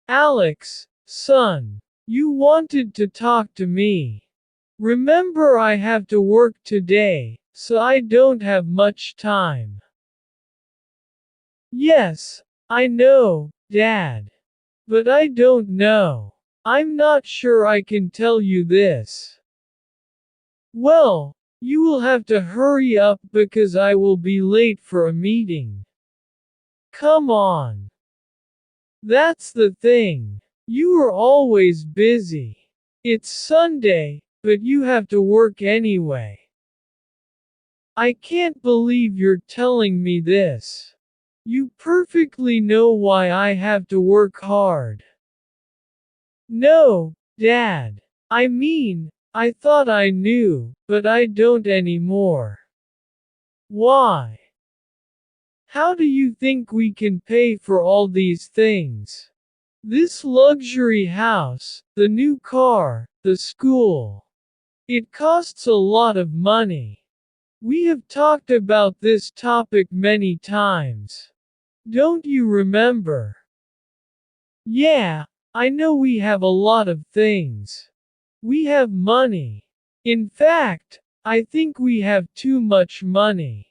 Alex, son, you wanted to talk to me. Remember I have to work today, so I don't have much time. Yes, I know, Dad. But I don't know. I'm not sure I can tell you this. Well, you will have to hurry up because I will be late for a meeting. Come on. That's the thing. You are always busy. It's Sunday, but you have to work anyway. I can't believe you're telling me this. You perfectly know why I have to work hard. No, Dad. I mean, I thought I knew, but I don't anymore. Why? How do you think we can pay for all these things? This luxury house, the new car, the school. It costs a lot of money. We have talked about this topic many times. Don't you remember? Yeah, I know we have a lot of things. We have money. In fact, I think we have too much money.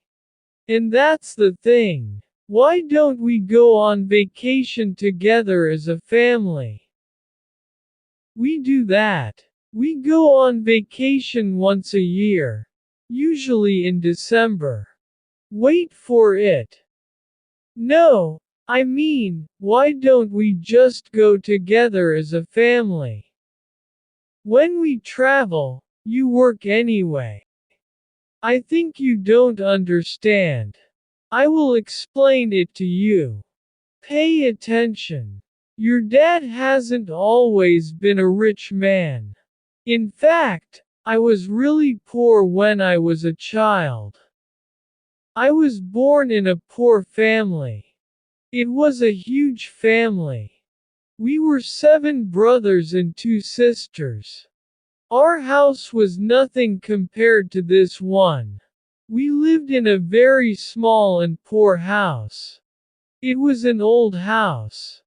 And that's the thing. Why don't we go on vacation together as a family? We do that. We go on vacation once a year. Usually in December. Wait for it. No, I mean, why don't we just go together as a family? When we travel, you work anyway. I think you don't understand. I will explain it to you. Pay attention. Your dad hasn't always been a rich man. In fact, I was really poor when I was a child. I was born in a poor family. It was a huge family. We were 7 brothers and 2 sisters. Our house was nothing compared to this one. We lived in a very small and poor house. It was an old house.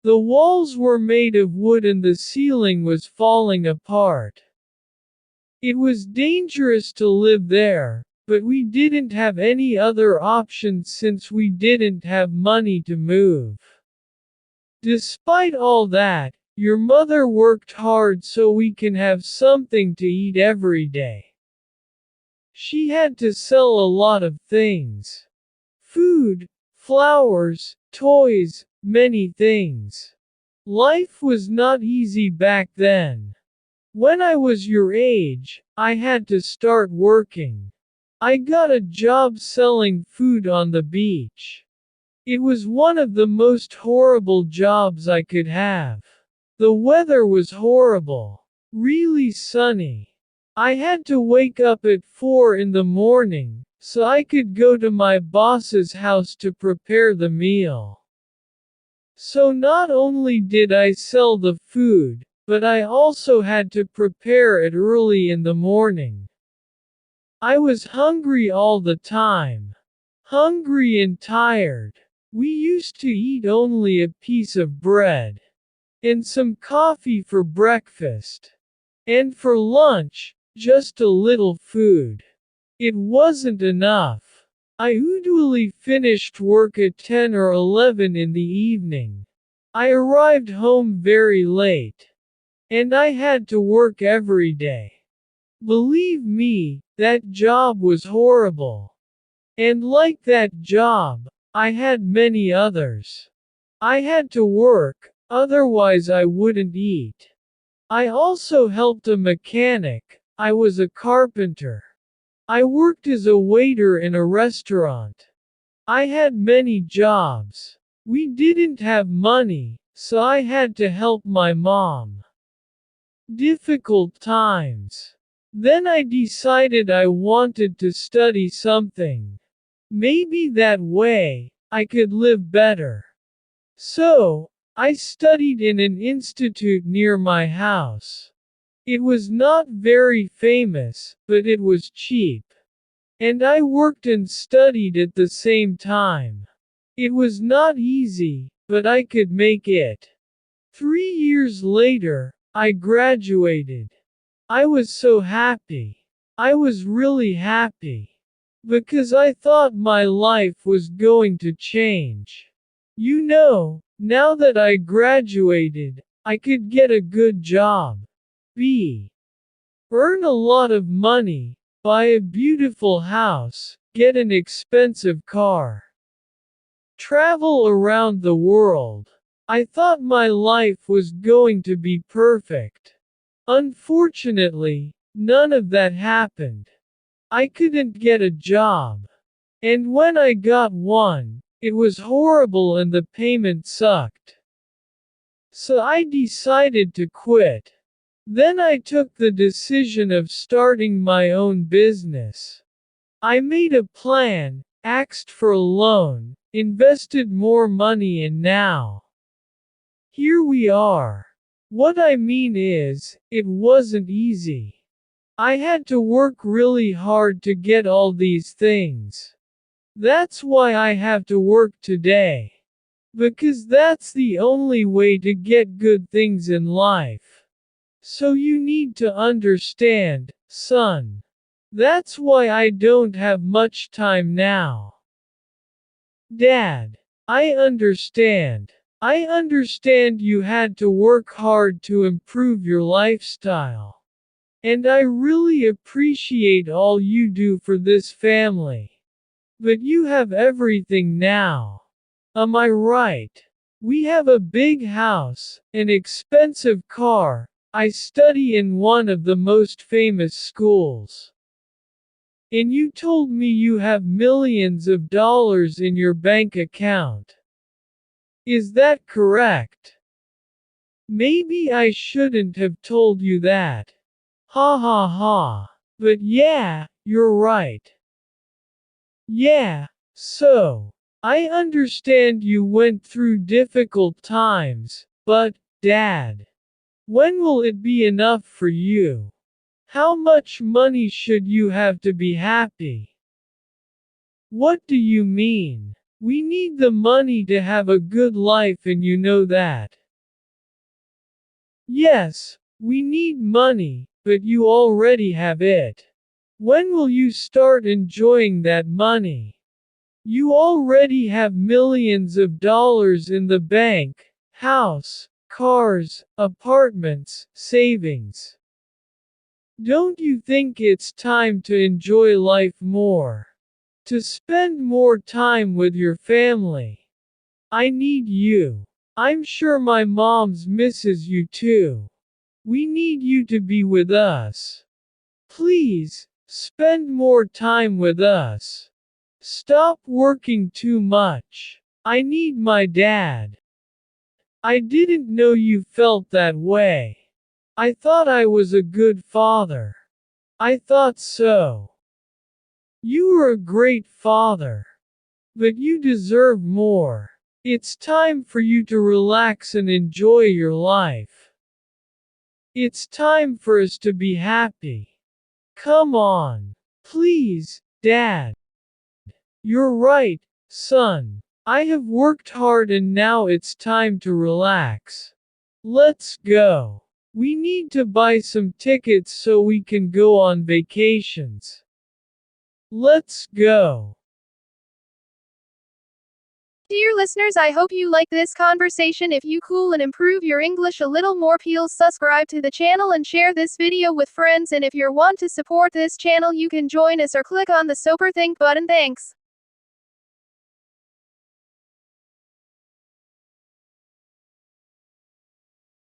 The walls were made of wood and the ceiling was falling apart. It was dangerous to live there, but we didn't have any other options since we didn't have money to move. Despite all that, your mother worked hard so we can have something to eat every day. She had to sell a lot of things. Food, flowers, toys, many things. Life was not easy back then. When I was your age, I had to start working. I got a job selling food on the beach. It was one of the most horrible jobs I could have. The weather was horrible. Really sunny. I had to wake up at 4 in the morning, so I could go to my boss's house to prepare the meal. So not only did I sell the food, but I also had to prepare it early in the morning. I was hungry all the time. Hungry and tired. We used to eat only a piece of bread. And some coffee for breakfast. And for lunch, just a little food. It wasn't enough. I usually finished work at 10 or 11 in the evening. I arrived home very late. And I had to work every day. Believe me, that job was horrible. And like that job, I had many others. I had to work, otherwise I wouldn't eat. I also helped a mechanic. I was a carpenter. I worked as a waiter in a restaurant. I had many jobs. We didn't have money, so I had to help my mom. Difficult times. Then I decided I wanted to study something. Maybe that way, I could live better. So, I studied in an institute near my house. It was not very famous, but it was cheap. And I worked and studied at the same time. It was not easy, but I could make it. 3 years later, I graduated. I was so happy. I was really happy. Because I thought my life was going to change. You know, now that I graduated, I could get a good job. B. Earn a lot of money, buy a beautiful house, get an expensive car. Travel around the world. I thought my life was going to be perfect. Unfortunately, none of that happened. I couldn't get a job. And when I got one, it was horrible and the payment sucked. So I decided to quit. Then I took the decision of starting my own business. I made a plan, asked for a loan, invested more money, and now here we are. What I mean is, it wasn't easy. I had to work really hard to get all these things. That's why I have to work today. Because that's the only way to get good things in life. So you need to understand, son. That's why I don't have much time now. Dad, I understand. I understand you had to work hard to improve your lifestyle. And I really appreciate all you do for this family. But you have everything now. Am I right? We have a big house, an expensive car, I study in one of the most famous schools. And you told me you have millions of dollars in your bank account. Is that correct? Maybe I shouldn't have told you that. Ha ha ha. But yeah, you're right. Yeah, so, I understand you went through difficult times, but, Dad, when will it be enough for you? How much money should you have to be happy? What do you mean? We need the money to have a good life, and you know that. Yes, we need money, but you already have it. When will you start enjoying that money? You already have millions of dollars in the bank, house, cars, apartments, savings. Don't you think it's time to enjoy life more? To spend more time with your family? I need you. I'm sure my mom's misses you too. We need you to be with us. Please, spend more time with us. Stop working too much. I need my dad. I didn't know you felt that way. I thought I was a good father. I thought so. You were a great father. But you deserve more. It's time for you to relax and enjoy your life. It's time for us to be happy. Come on. Please, Dad. You're right, son. I have worked hard and now it's time to relax. Let's go. We need to buy some tickets so we can go on vacations. Let's go. Dear listeners, I hope you like this conversation. If you cool and improve your English a little more, please subscribe to the channel and share this video with friends. And if you want to support this channel, you can join us or click on the Super Think button. Thanks.